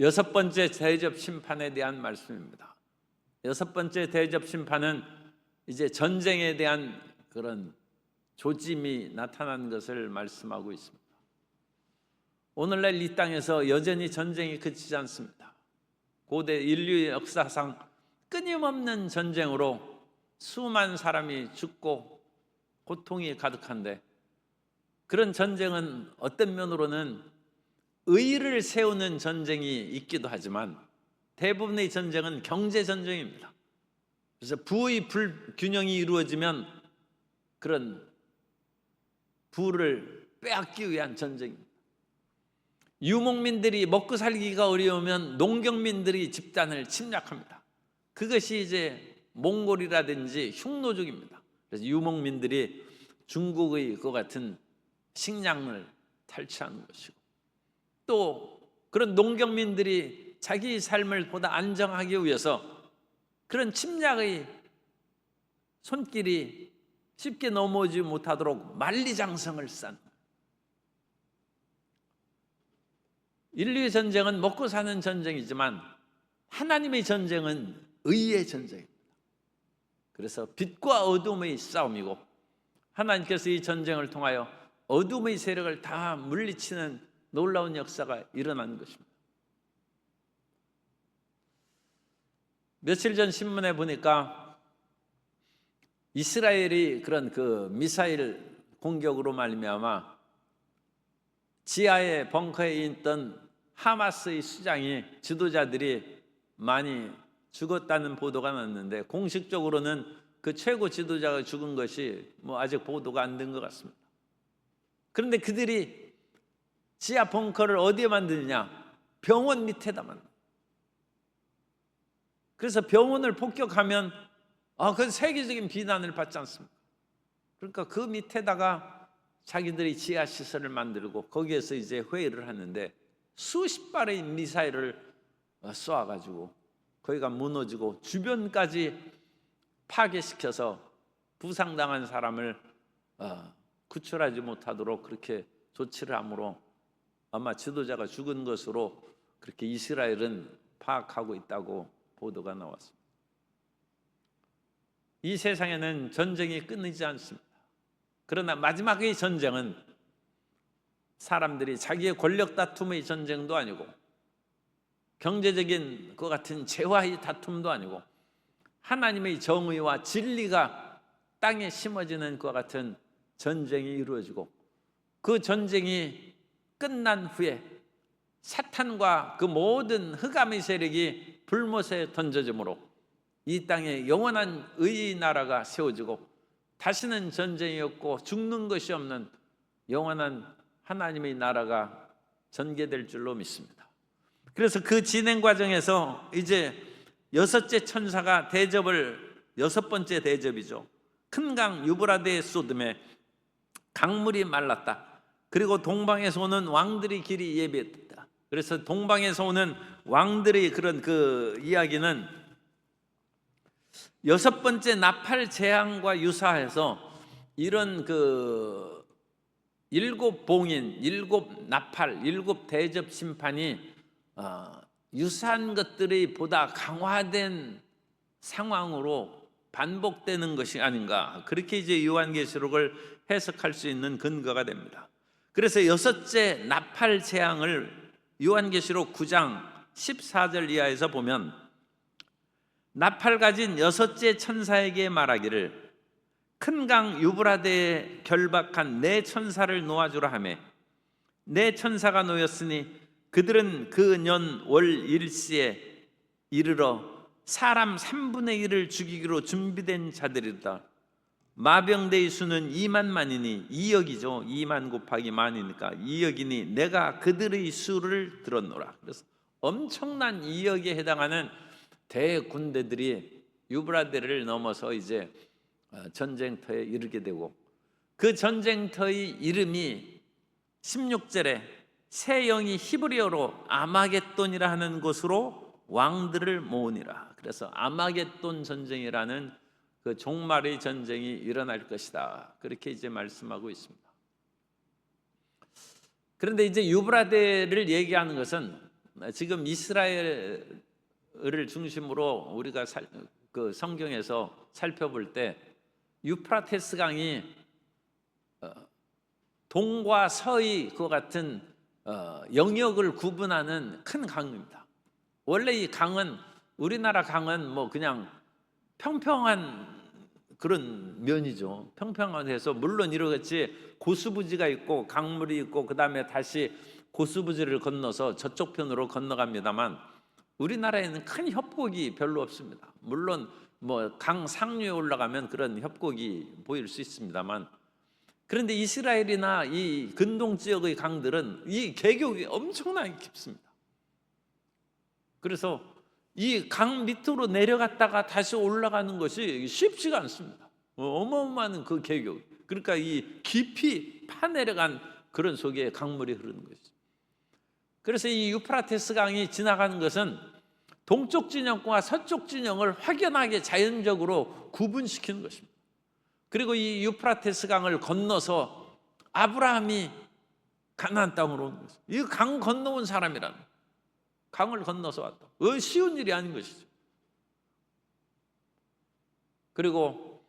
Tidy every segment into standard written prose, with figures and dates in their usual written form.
여섯 번째 대접 심판에 대한 말씀입니다. 여섯 번째 대접 심판은 이제 전쟁에 대한 그런 조짐이 나타난 것을 말씀하고 있습니다. 오늘날 이 땅에서 여전히 전쟁이 그치지 않습니다. 고대 인류의 역사상 끊임없는 전쟁으로 수많은 사람이 죽고 고통이 가득한데, 그런 전쟁은 어떤 면으로는 의를 세우는 전쟁이 있기도 하지만 대부분의 전쟁은 경제 전쟁입니다. 그래서 부의 불균형이 이루어지면 그런 부를 빼앗기 위한 전쟁입니다. 유목민들이 먹고 살기가 어려우면 농경민들이 집단을 침략합니다. 그것이 이제 몽골이라든지 흉노족입니다. 그래서 유목민들이 중국의 그 같은 식량을 탈취하는 것이고, 또 그런 농경민들이 자기 삶을 보다 안정하기 위해서 그런 침략의 손길이 쉽게 넘어오지 못하도록 만리장성을 쌓는, 인류의 전쟁은 먹고 사는 전쟁이지만 하나님의 전쟁은 의의 전쟁입니다. 그래서 빛과 어둠의 싸움이고, 하나님께서 이 전쟁을 통하여 어둠의 세력을 다 물리치는 놀라운 역사가 일어나는 것입니다. 며칠 전 신문에 보니까 이스라엘이 그런 그 미사일 공격으로 말미암아 지하의 벙커에 있던 하마스의 수장이, 지도자들이 많이 죽었다는 보도가 났는데, 공식적으로는 그 최고 지도자가 죽은 것이 아직 보도가 안 된 것 같습니다. 그런데 그들이 지하 벙커를 어디에 만드느냐? 병원 밑에다 만든다. 그래서 병원을 폭격하면 그건 세계적인 비난을 받지 않습니까? 그러니까 그 밑에다가 자기들이 지하 시설을 만들고 거기에서 이제 회의를 하는데, 수십 발의 미사일을 쏘아가지고 거기가 무너지고 주변까지 파괴시켜서 부상당한 사람을 구출하지 못하도록 그렇게 조치를 함으로 아마 지도자가 죽은 것으로 그렇게 이스라엘은 파악하고 있다고 보도가 나왔습니다. 이 세상에는 전쟁이 끊이지 않습니다. 그러나 마지막의 전쟁은 사람들이 자기의 권력 다툼의 전쟁도 아니고, 경제적인 것 같은 재화의 다툼도 아니고, 하나님의 정의와 진리가 땅에 심어지는 것 같은 전쟁이 이루어지고, 그 전쟁이 끝난 후에 사탄과 그 모든 흑암의 세력이 불못에 던져지므로 이 땅에 영원한 의의 나라가 세워지고, 다시는 전쟁이 없고 죽는 것이 없는 영원한 하나님의 나라가 전개될 줄로 믿습니다. 그래서 그 진행 과정에서 이제 여섯째 천사가 대접을, 여섯 번째 대접이죠. 큰 강 유브라데에 쏟음에 강물이 말랐다. 그리고 동방에서 오는 왕들의 길이 예비했다. 그래서 동방에서 오는 왕들의 그런 그 이야기는 여섯 번째 나팔 재앙과 유사해서 이런 그 일곱 봉인, 일곱 나팔, 일곱 대접 심판이 유사한 것들이 보다 강화된 상황으로 반복되는 것이 아닌가, 그렇게 이제 요한계시록을 해석할 수 있는 근거가 됩니다. 그래서 여섯째 나팔 재앙을 요한계시록 9장 14절 이하에서 보면, 나팔 가진 여섯째 천사에게 말하기를 큰 강 유브라데에 결박한 네 천사를 놓아주라 하매, 네 천사가 놓였으니 그들은 그 년 월 일시에 이르러 사람 3분의 1을 죽이기로 준비된 자들이다. 마병대의 수는 2만만이니 2억이죠. 2만 곱하기 만이니까 2억이니 내가 그들의 수를 들었노라. 그래서 엄청난 2억에 해당하는 대군대들이 유브라데를 넘어서 이제 전쟁터에 이르게 되고, 그 전쟁터의 이름이 16절에 새 영이 히브리어로 아마겟돈이라 하는 곳으로 왕들을 모으니라. 그래서 아마겟돈 전쟁이라는 그 종말의 전쟁이 일어날 것이다, 그렇게 이제 말씀하고 있습니다. 그런데 이제 유브라데를 얘기하는 것은 지금 이스라엘을 중심으로 우리가 그 성경에서 살펴볼 때 유프라테스 강이 동과 서의 그 같은 영역을 구분하는 큰 강입니다. 원래 이 강은, 우리나라 강은 뭐 그냥 평평한 그런 면이죠. 평평해서 물론 이러겠지 고수부지가 있고 강물이 있고 그 다음에 다시 고수부지를 건너서 저쪽 편으로 건너갑니다만 우리나라에는 큰 협곡이 별로 없습니다. 물론 뭐 강 상류에 올라가면 그런 협곡이 보일 수 있습니다만, 그런데 이스라엘이나 이 근동 지역의 강들은 이 계곡이 엄청나게 깊습니다. 그래서 이 강 밑으로 내려갔다가 다시 올라가는 것이 쉽지가 않습니다. 어마어마한 그 계곡, 그러니까 이 깊이 파내려간 그런 속에 강물이 흐르는 것이죠. 그래서 이 유프라테스 강이 지나가는 것은 동쪽 진영과 서쪽 진영을 확연하게 자연적으로 구분시키는 것입니다. 그리고 이 유프라테스 강을 건너서 아브라함이 가나안 땅으로 온 것이죠. 이 강 건너온 사람이라는, 강을 건너서 왔다. 쉬운 일이 아닌 것이죠. 그리고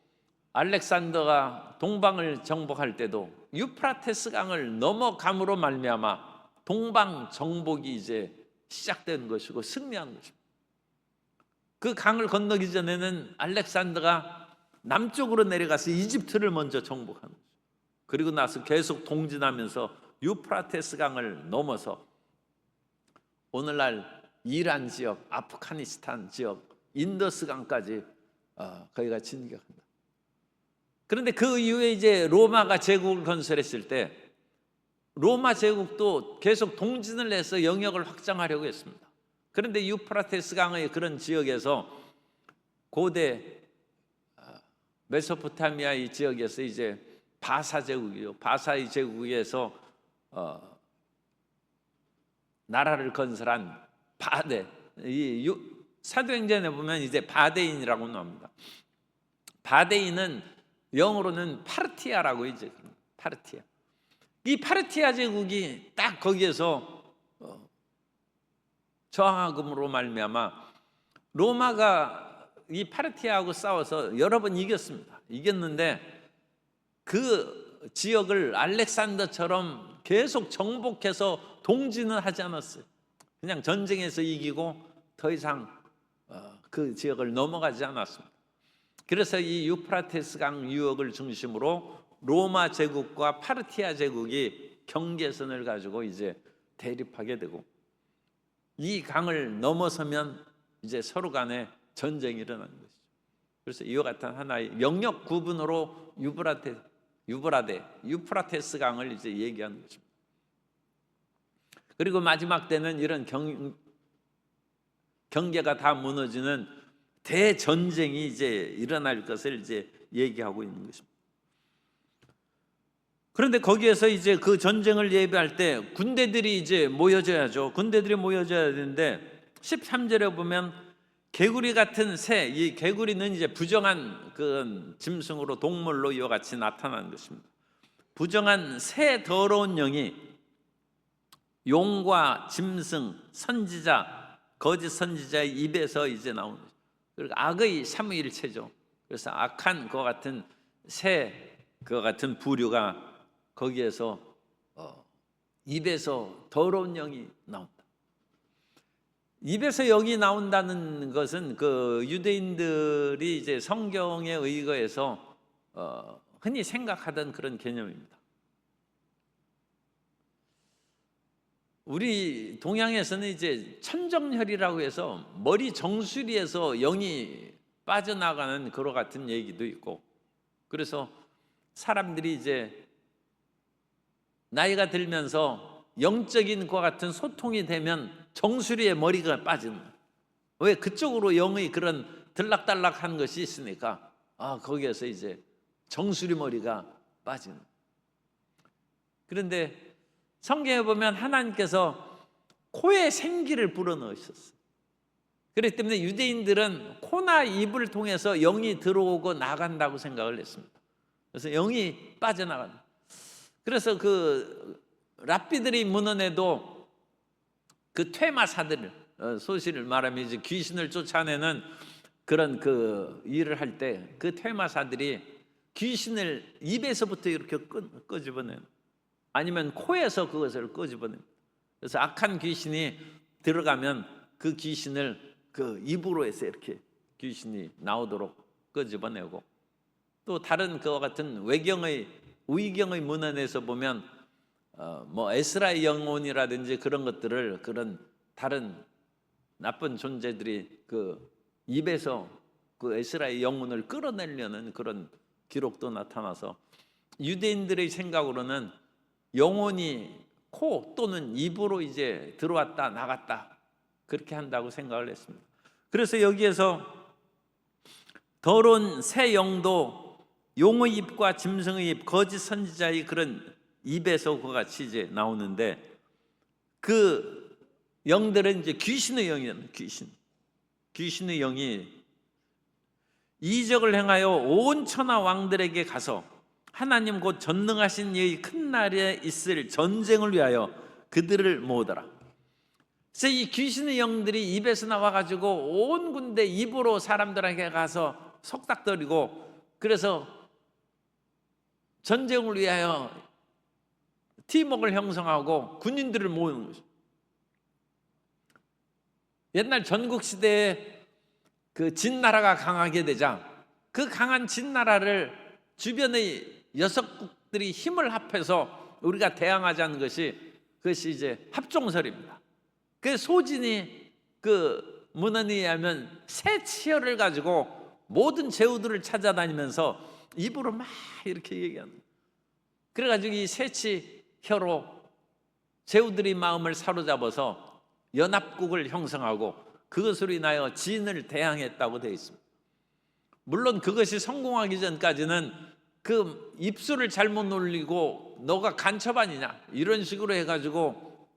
알렉산더가 동방을 정복할 때도 유프라테스 강을 넘어감으로 말미암아 동방 정복이 이제 시작된 것이고 승리한 것입니다. 그 강을 건너기 전에는 알렉산더가 남쪽으로 내려가서 이집트를 먼저 정복한 거죠. 그리고 나서 계속 동진하면서 유프라테스 강을 넘어서 오늘날 이란 지역, 아프가니스탄 지역, 인더스 강까지 거기가 진격한다. 그런데 그 이후에 이제 로마가 제국을 건설했을 때 로마 제국도 계속 동진을 해서 영역을 확장하려고 했습니다. 그런데 유프라테스 강의 그런 지역에서 고대 메소포타미아 이 지역에서 이제 바사 제국이요, 바사의 제국에서 나라를 건설한 바데, 이 사도행전에 보면 이제 바데인이라고 나옵니다. 바데인은 영어로는 파르티아라고 이제 파르티아. 이 파르티아 제국이 딱 거기에서 저항함으로 말미암아 로마가 이 파르티아하고 싸워서 여러 번 이겼습니다. 이겼는데 그 지역을 알렉산더처럼 계속 정복해서 동진은 하지 않았어요. 그냥 전쟁에서 이기고 더 이상 그 지역을 넘어가지 않았습니다. 그래서 이 유프라테스 강 유역을 중심으로 로마 제국과 파르티아 제국이 경계선을 가지고 이제 대립하게 되고, 이 강을 넘어서면 이제 서로 간에 전쟁이 일어나는 것이죠. 그래서 이와 같은 하나의 영역 구분으로 유프라테스 강을 이제 얘기하는 것입니다. 그리고 마지막 때는 이런 경계가 다 무너지는 대전쟁이 이제 일어날 것을 이제 얘기하고 있는 것입니다. 그런데 거기에서 이제 그 전쟁을 예비할 때 군대들이 이제 모여져야죠. 군대들이 모여져야 되는데 13절에 보면 개구리 같은 새, 이 개구리는 이제 부정한 그 짐승으로 동물로 이와 같이 나타나는 것입니다. 부정한 새 더러운 영이 용과 짐승, 선지자, 거짓 선지자의 입에서 이제 나오는 거죠. 그리고 악의 삼위일체죠. 그래서 악한 그와 같은 새, 그와 같은 부류가 거기에서 입에서 더러운 영이 나온다. 입에서 영이 나온다는 것은 그 유대인들이 이제 성경에 의거해서 흔히 생각하던 그런 개념입니다. 우리 동양에서는 이제 천정혈이라고 해서 머리 정수리에서 영이 빠져나가는 그와 같은 얘기도 있고, 그래서 사람들이 이제 나이가 들면서 영적인 것 같은 소통이 되면 정수리에 머리가 빠지는, 왜? 그쪽으로 영의 그런 들락달락한 것이 있으니까 거기에서 이제 정수리 머리가 빠지는. 그런데 성경에 보면 하나님께서 코에 생기를 불어넣으셨어요. 그렇기 때문에 유대인들은 코나 입을 통해서 영이 들어오고 나간다고 생각을 했습니다. 그래서 영이 빠져나간다. 그래서 그 랍비들이 문헌에도 그 퇴마사들, 소시를 말하면 이제 귀신을 쫓아내는 그런 그 일을 할 때 그 퇴마사들이 귀신을 입에서부터 이렇게 끄집어내는, 아니면 코에서 그것을 끄집어내는. 그래서 악한 귀신이 들어가면 그 귀신을 그 입으로 해서 이렇게 귀신이 나오도록 끄집어내고, 또 다른 그와 같은 의경의 문헌에서 보면 뭐 에스라의 영혼이라든지 그런 것들을, 그런 다른 나쁜 존재들이 그 입에서 그 에스라의 영혼을 끌어내려는 그런 기록도 나타나서, 유대인들의 생각으로는 영혼이 코 또는 입으로 이제 들어왔다 나갔다 그렇게 한다고 생각을 했습니다. 그래서 여기에서 더러운 새 영도 용의 입과 짐승의 입, 거짓 선지자의 그런 입에서 그와 같이 이제 나오는데, 그 영들은 이제 귀신의 영이에요. 귀신의 영이 이적을 행하여 온 천하 왕들에게 가서 하나님 곧 전능하신 이의 큰 날에 있을 전쟁을 위하여 그들을 모으더라. 그래서 이 귀신의 영들이 입에서 나와가지고 온 군대 입으로 사람들에게 가서 속닥거리고, 그래서 전쟁을 위하여 팀웍을 형성하고 군인들을 모으는 것이죠. 옛날 전국 시대에 그 진나라가 강하게 되자 그 강한 진나라를 주변의 여섯국들이 힘을 합해서 우리가 대항하자는 것이, 그것이 이제 합종설입니다. 그 소진이 그 문헌에 의하면 새 치열을 가지고 모든 제후들을 찾아다니면서 입으로 막 이렇게 얘기하는, 그래가지고 이 새치혀로 제후들의 마음을 사로잡아서 연합국을 형성하고 그것으로 인하여 진을 대항했다고 되어 있습니다. 물론 그것이 성공하기 전까지는 그 입술을 잘못 놀리고 너가 간첩 아니냐 이런 식으로 해가지고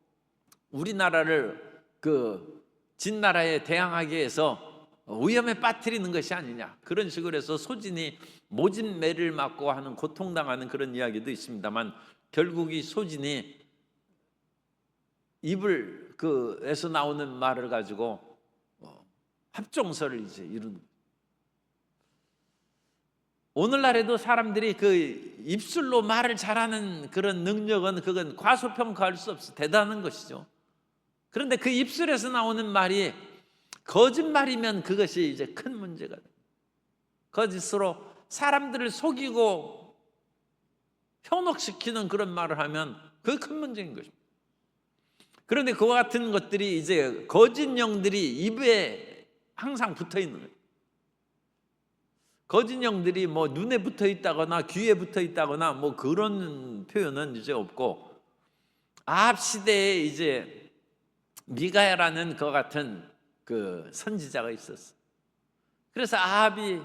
우리나라를 그 진나라에 대항하게 해서 위험에 빠뜨리는 것이 아니냐, 그런 식으로 해서 소진이 모진매를 맞고 하는, 고통당하는 그런 이야기도 있습니다만, 결국 이 소진이 입을 그에서 나오는 말을 가지고 합종설을 이제 이룬. 오늘날에도 사람들이 그 입술로 말을 잘하는 그런 능력은, 그건 과소평가할 수 없어 대단한 것이죠. 그런데 그 입술에서 나오는 말이 거짓말이면 그것이 이제 큰 문제가 돼요. 거짓으로 사람들을 속이고 현혹시키는 그런 말을 하면 그게 큰 문제인 것입니다. 그런데 그와 같은 것들이 이제 거짓 영들이 입에 항상 붙어 있는 거예요. 거짓 영들이 뭐 눈에 붙어 있다거나 귀에 붙어 있다거나 뭐 그런 표현은 이제 없고, 아합 시대에 이제 미가야라는 그 같은 그 선지자가 있었어. 그래서 아합이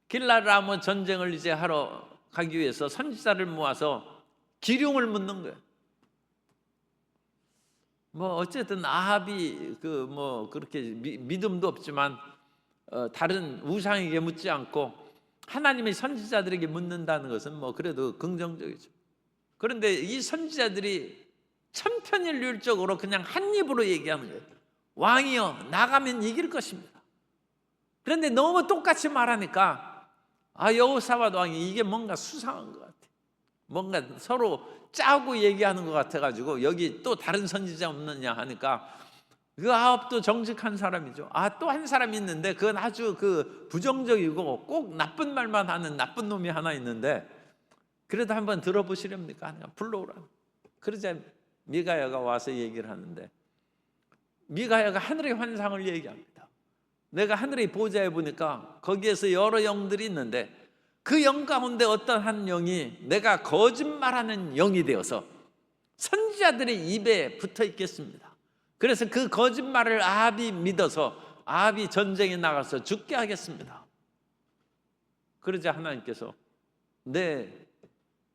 길라라모 전쟁을 이제 하러 가기 위해서 선지자를 모아서 기륭을 묻는 거예요. 뭐 어쨌든 아합이 그 뭐 그렇게 믿음도 없지만 다른 우상에게 묻지 않고 하나님의 선지자들에게 묻는다는 것은 뭐 그래도 긍정적이죠. 그런데 이 선지자들이 천편일률적으로 그냥 한 입으로 얘기하는 거예요. 왕이여 나가면 이길 것입니다. 그런데 너무 똑같이 말하니까 여호사밧 왕이 이게 뭔가 수상한 것 같아. 뭔가 서로 짜고 얘기하는 것 같아가지고 여기 또 다른 선지자 없느냐 하니까, 그 아합도 정직한 사람이죠. 또 한 사람이 있는데 그건 아주 그 부정적이고 꼭 나쁜 말만 하는 나쁜 놈이 하나 있는데 그래도 한번 들어보시렵니까? 불러오라. 그러자 미가야가 와서 얘기를 하는데, 미가야가 하늘의 환상을 얘기합니다. 내가 하늘의 보좌에 보니까 거기에서 여러 영들이 있는데 그 영 가운데 어떤 한 영이 내가 거짓말하는 영이 되어서 선지자들의 입에 붙어 있겠습니다. 그래서 그 거짓말을 아합이 믿어서 아합이 전쟁에 나가서 죽게 하겠습니다. 그러자 하나님께서 내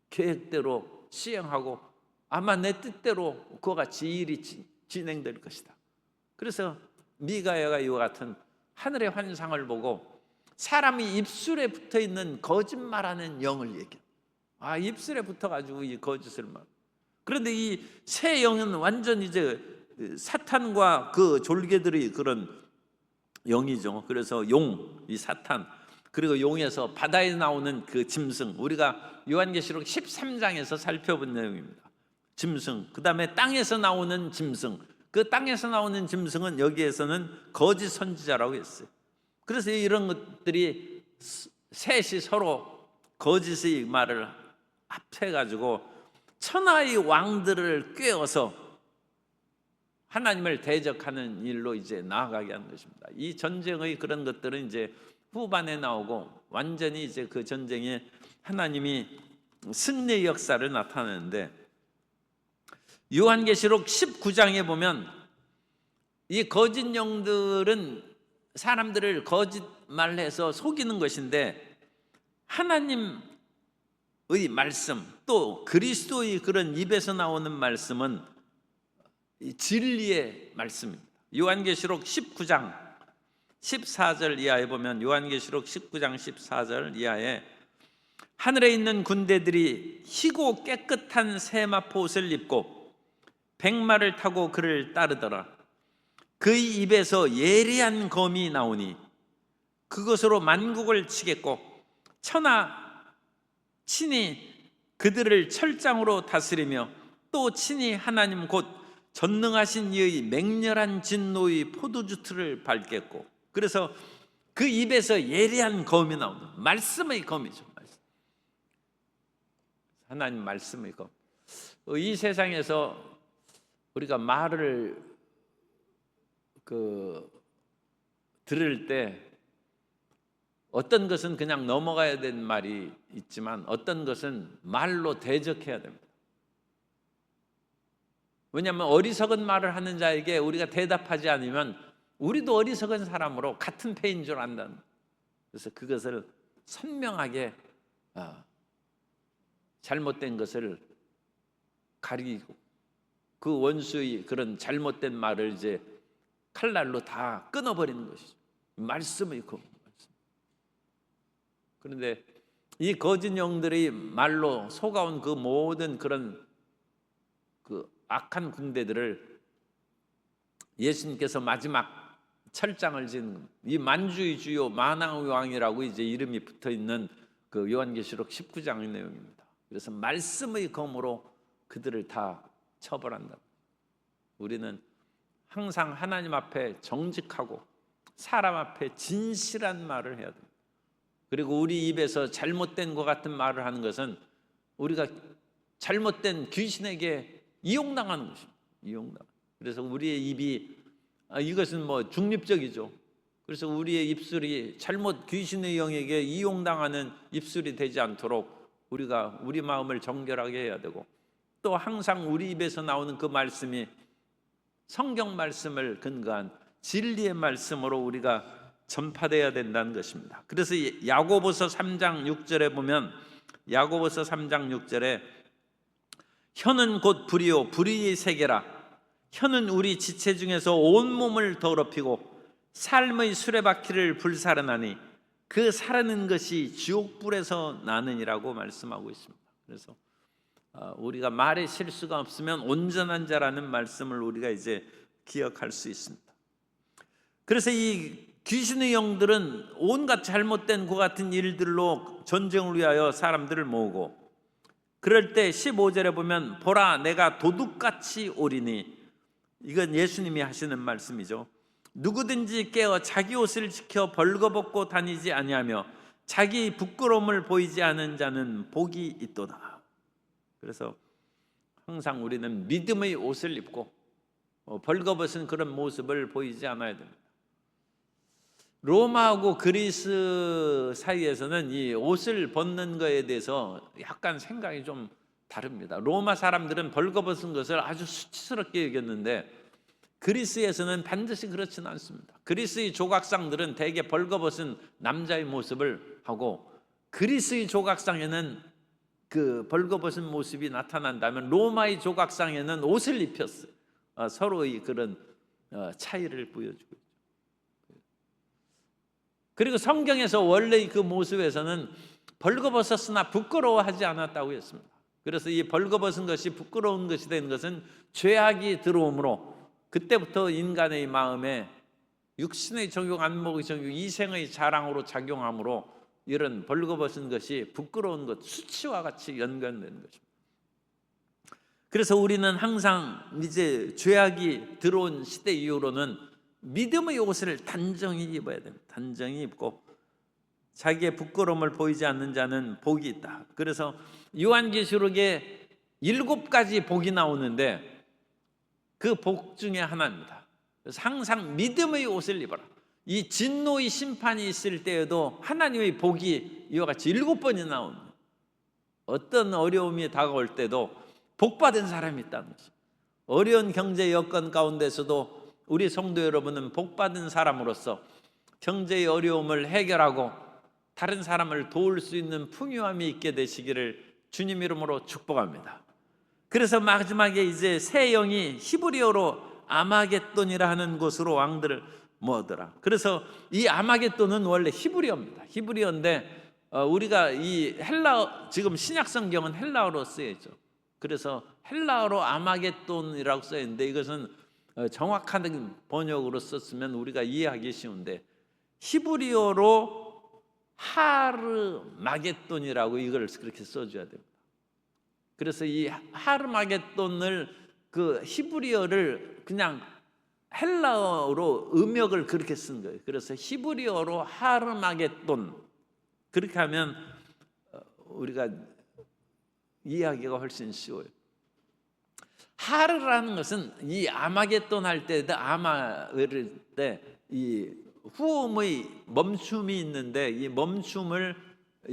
계획대로 시행하고 아마 내 뜻대로 그와 같이 일이 진행될 것이다. 그래서 미가야가 이와 같은 하늘의 환상을 보고 사람이 입술에 붙어 있는 거짓말하는 영을 얘기해요. 입술에 붙어가지고 이 거짓을 말. 그런데 이 새 영은 완전 이제 사탄과 그 졸개들이 그런 영이죠. 그래서 용, 이 사탄, 그리고 용에서 바다에 나오는 그 짐승, 우리가 요한계시록 13장에서 살펴본 내용입니다. 짐승, 그 다음에 땅에서 나오는 짐승, 그 땅에서 나오는 짐승은 여기에서는 거짓 선지자라고 했어요. 그래서 이런 것들이 셋이 서로 거짓의 말을 합해가지고 천하의 왕들을 꿰어서 하나님을 대적하는 일로 이제 나아가게 하는 것입니다. 이 전쟁의 그런 것들은 이제 후반에 나오고 완전히 이제 그 전쟁에 하나님이 승리의 역사를 나타내는데, 요한계시록 19장에 보면 이 거짓 영들은 사람들을 거짓말해서 속이는 것인데, 하나님의 말씀 또 그리스도의 그런 입에서 나오는 말씀은 진리의 말씀입니다. 요한계시록 19장 14절 이하에 보면, 요한계시록 19장 14절 이하에 하늘에 있는 군대들이 희고 깨끗한 세마포 옷을 입고 백마를 타고 그를 따르더라. 그의 입에서 예리한 검이 나오니 그것으로 만국을 치겠고 천하 친히 그들을 철장으로 다스리며 또 친히 하나님 곧 전능하신 이의 맹렬한 진노의 포도주 틀을 밟겠고, 그래서 그 입에서 예리한 검이 나오는, 말씀의 검이죠. 하나님 말씀의 검. 이 세상에서 우리가 말을 들을 때 어떤 것은 그냥 넘어가야 되는 말이 있지만 어떤 것은 말로 대적해야 됩니다. 왜냐하면 어리석은 말을 하는 자에게 우리가 대답하지 않으면 우리도 어리석은 사람으로 같은 패인 줄 안다는. 그래서 그것을 선명하게 잘못된 것을 가리고 그 원수의 그런 잘못된 말을 이제 칼날로 다 끊어버리는 것이죠. 말씀의 검. 그런데 이 거짓 영들이 말로 속아온 그 모든 그런 그 악한 군대들을 예수님께서 마지막 철장을 진 이 만주의 주요 만왕의 왕이라고 이제 이름이 붙어 있는 그 요한계시록 19장의 내용입니다. 그래서 말씀의 검으로 그들을 다 처벌한다. 우리는 항상 하나님 앞에 정직하고 사람 앞에 진실한 말을 해야 됩니다. 그리고 우리 입에서 잘못된 것 같은 말을 하는 것은 우리가 잘못된 귀신에게 이용당하는 것입니다. 이용당. 그래서 우리의 입이 이것은 뭐 중립적이죠. 그래서 우리의 입술이 잘못 귀신의 영에게 이용당하는 입술이 되지 않도록 우리가 우리 마음을 정결하게 해야 되고, 또 항상 우리 입에서 나오는 그 말씀이 성경 말씀을 근거한 진리의 말씀으로 우리가 전파되어야 된다는 것입니다. 그래서 야고보서 3장 6절에 보면, 야고보서 3장 6절에 혀는 곧 불이요 불의의 세계라. 혀는 우리 지체 중에서 온몸을 더럽히고 삶의 수레바퀴를 불사르나니 그 사르는 것이 지옥불에서 나느니라고 말씀하고 있습니다. 그래서 우리가 말에 실수가 없으면 온전한 자라는 말씀을 우리가 이제 기억할 수 있습니다. 그래서 이 귀신의 영들은 온갖 잘못된 그 같은 일들로 전쟁을 위하여 사람들을 모으고, 그럴 때 15절에 보면 보라 내가 도둑같이 오리니, 이건 예수님이 하시는 말씀이죠. 누구든지 깨어 자기 옷을 지켜 벌거벗고 다니지 아니하며 자기 부끄러움을 보이지 않은 자는 복이 있도다. 그래서 항상 우리는 믿음의 옷을 입고 벌거벗은 그런 모습을 보이지 않아야 됩니다. 로마하고 그리스 사이에서는 이 옷을 벗는 것에 대해서 약간 생각이 좀 다릅니다. 로마 사람들은 벌거벗은 것을 아주 수치스럽게 여겼는데 그리스에서는 반드시 그렇지는 않습니다. 그리스의 조각상들은 대개 벌거벗은 남자의 모습을 하고, 그리스의 조각상에는 그 벌거벗은 모습이 나타난다면 로마의 조각상에는 옷을 입혔어요. 서로의 그런 차이를 보여주고 있죠. 그리고 성경에서 원래 그 모습에서는 벌거벗었으나 부끄러워하지 않았다고 했습니다. 그래서 이 벌거벗은 것이 부끄러운 것이 된 것은 죄악이 들어옴으로 그때부터 인간의 마음에 육신의 정욕, 안목의 정욕, 이생의 자랑으로 작용하므로 이런 벌거벗은 것이 부끄러운 것, 수치와 같이 연관되는 것입니다. 그래서 우리는 항상 이제 죄악이 들어온 시대 이후로는 믿음의 옷을 단정히 입어야 됩니다. 단정히 입고 자기의 부끄러움을 보이지 않는 자는 복이 있다. 그래서 요한계시록에 7가지 복이 나오는데 그 복 중에 하나입니다. 그래서 항상 믿음의 옷을 입어라. 이 진노의 심판이 있을 때에도 하나님의 복이 이와 같이 7번이 나옵니다. 어떤 어려움이 다가올 때도 복받은 사람이 있다는 것입니다. 어려운 경제 여건 가운데서도 우리 성도 여러분은 복받은 사람으로서 경제의 어려움을 해결하고 다른 사람을 도울 수 있는 풍요함이 있게 되시기를 주님 이름으로 축복합니다. 그래서 마지막에 이제 새 영이 히브리어로 아마겟돈이라 하는 곳으로 왕들을 모으더라. 그래서 이 아마겟돈은 원래 히브리어입니다. 히브리어인데 우리가 이 헬라어, 지금 신약 성경은 헬라어로 쓰여있죠. 그래서 헬라어로 아마겟돈이라고 써있는데 이것은 정확한 번역으로 썼으면 우리가 이해하기 쉬운데 히브리어로 하르마겟돈이라고 이걸 그렇게 써줘야 됩니다. 그래서 이 하르마겟돈을 그 히브리어를 그냥 헬라어로 음역을 그렇게 쓴 거예요. 그래서 히브리어로 하르마겟돈 그렇게 하면 우리가 이해하기가 훨씬 쉬워요. 하르라는 것은 이 아마겟돈 할 때도 아마를 때 이 후음의 멈춤이 있는데 이 멈춤을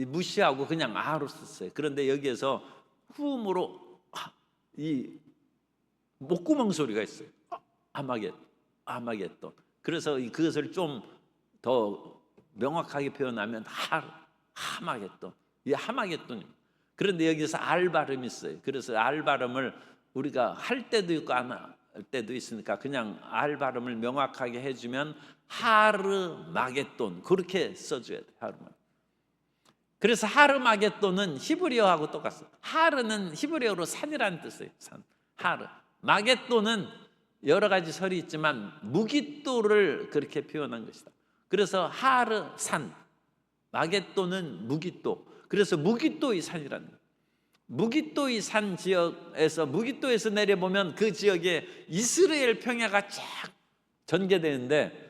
무시하고 그냥 아로 썼어요. 그런데 여기에서 후음으로 이 목구멍 소리가 있어요. 아마겟돈. 그래서 그것을 좀 더 명확하게 표현하면 하마겟돈. 이 하마겟돈입니다. 그런데 여기서 알 발음이 있어요. 그래서 알 발음을 우리가 할 때도 있고 안 할 때도 있으니까 그냥 알 발음을 명확하게 해주면 하르마겟돈 그렇게 써줘야 돼요. 하르마겟돈. 그래서 하르마겟돈은 히브리어하고 똑같아요. 하르는 히브리어로 산이라는 뜻이에요. 산. 하르. 마겟돈은 여러 가지 설이 있지만 무깃도를 그렇게 표현한 것이다. 그래서 하르 산, 마겟돈은 무깃도. 그래서 무깃도의 산이라는 거예요. 무깃도의 산 지역에서 무깃도에서 내려보면 그 지역에 이스라엘 평야가 쫙 전개되는데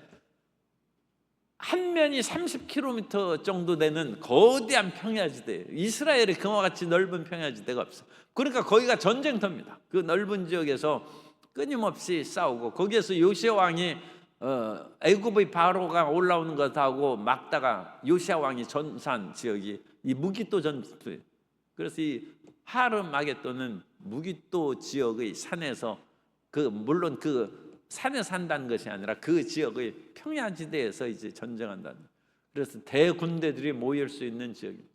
한 면이 30km 정도 되는 거대한 평야지대예요. 이스라엘에 그와 같이 넓은 평야지대가 없어요. 그러니까 거기가 전쟁터입니다. 그 넓은 지역에서 끊임없이 싸우고 거기에서 요시아 왕이 애굽의 바로가 올라오는 것하고 막다가 요시아 왕이 전사한 지역이 이 무깃도 전투예요. 그래서 이 하르마겟돈은 무깃도 지역의 산에서 물론 그 산에 산다는 것이 아니라 그 지역의 평야지대에서 이제 전쟁한다는 거예요. 그래서 대군대들이 모일 수 있는 지역입니다.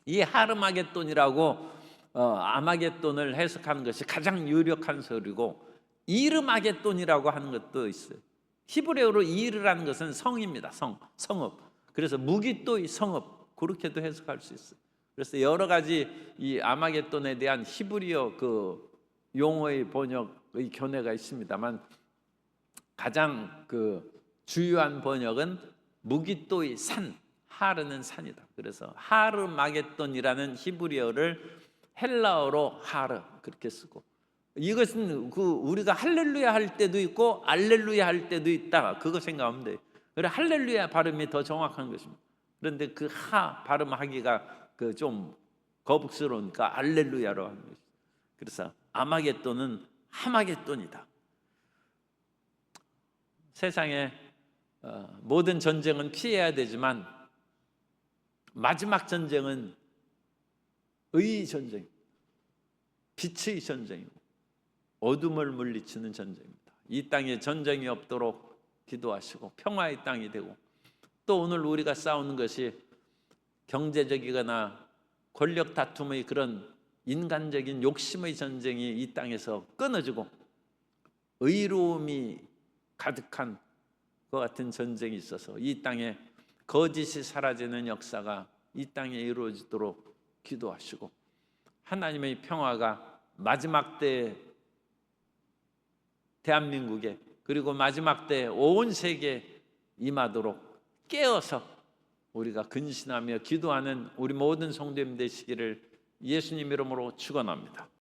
이 하르마겟돈이라고 아마겟돈을 해석하는 것이 가장 유력한 설이고 이르마겟돈이라고 하는 것도 있어요. 히브리어로 이르라는 것은 성입니다. 성읍. 그래서 무깃도의 성읍 그렇게도 해석할 수 있어요. 그래서 여러 가지 이 아마겟돈에 대한 히브리어 그 용어의 번역의 견해가 있습니다만 가장 그 주요한 번역은 무깃도의 산, 하르는 산이다. 그래서 하르마겟돈이라는 히브리어를 헬라어로 하르 그렇게 쓰고 이것은 그 우리가 할렐루야 할 때도 있고 알렐루야 할 때도 있다. 그거 생각하면 돼요. 그래 할렐루야 발음이 더 정확한 것입니다. 그런데 그 하 발음하기가 그 좀 거북스러우니까 알렐루야로 하는 것이죠. 그래서 아마겟돈은 하마겟돈이다. 세상에 모든 전쟁은 피해야 되지만 마지막 전쟁은 의의 전쟁, 빛의 전쟁이고 어둠을 물리치는 전쟁입니다. 이 땅에 전쟁이 없도록 기도하시고 평화의 땅이 되고 또 오늘 우리가 싸우는 것이 경제적이거나 권력 다툼의 그런 인간적인 욕심의 전쟁이 이 땅에서 끊어지고 의로움이 가득한 것 같은 전쟁이 있어서 이 땅에 거짓이 사라지는 역사가 이 땅에 이루어지도록 기도하시고 하나님의 평화가 마지막 때에 대한민국에 그리고 마지막 때 온 세계에 임하도록 깨어서 우리가 근신하며 기도하는 우리 모든 성도님 되시기를 예수님 이름으로 축원합니다.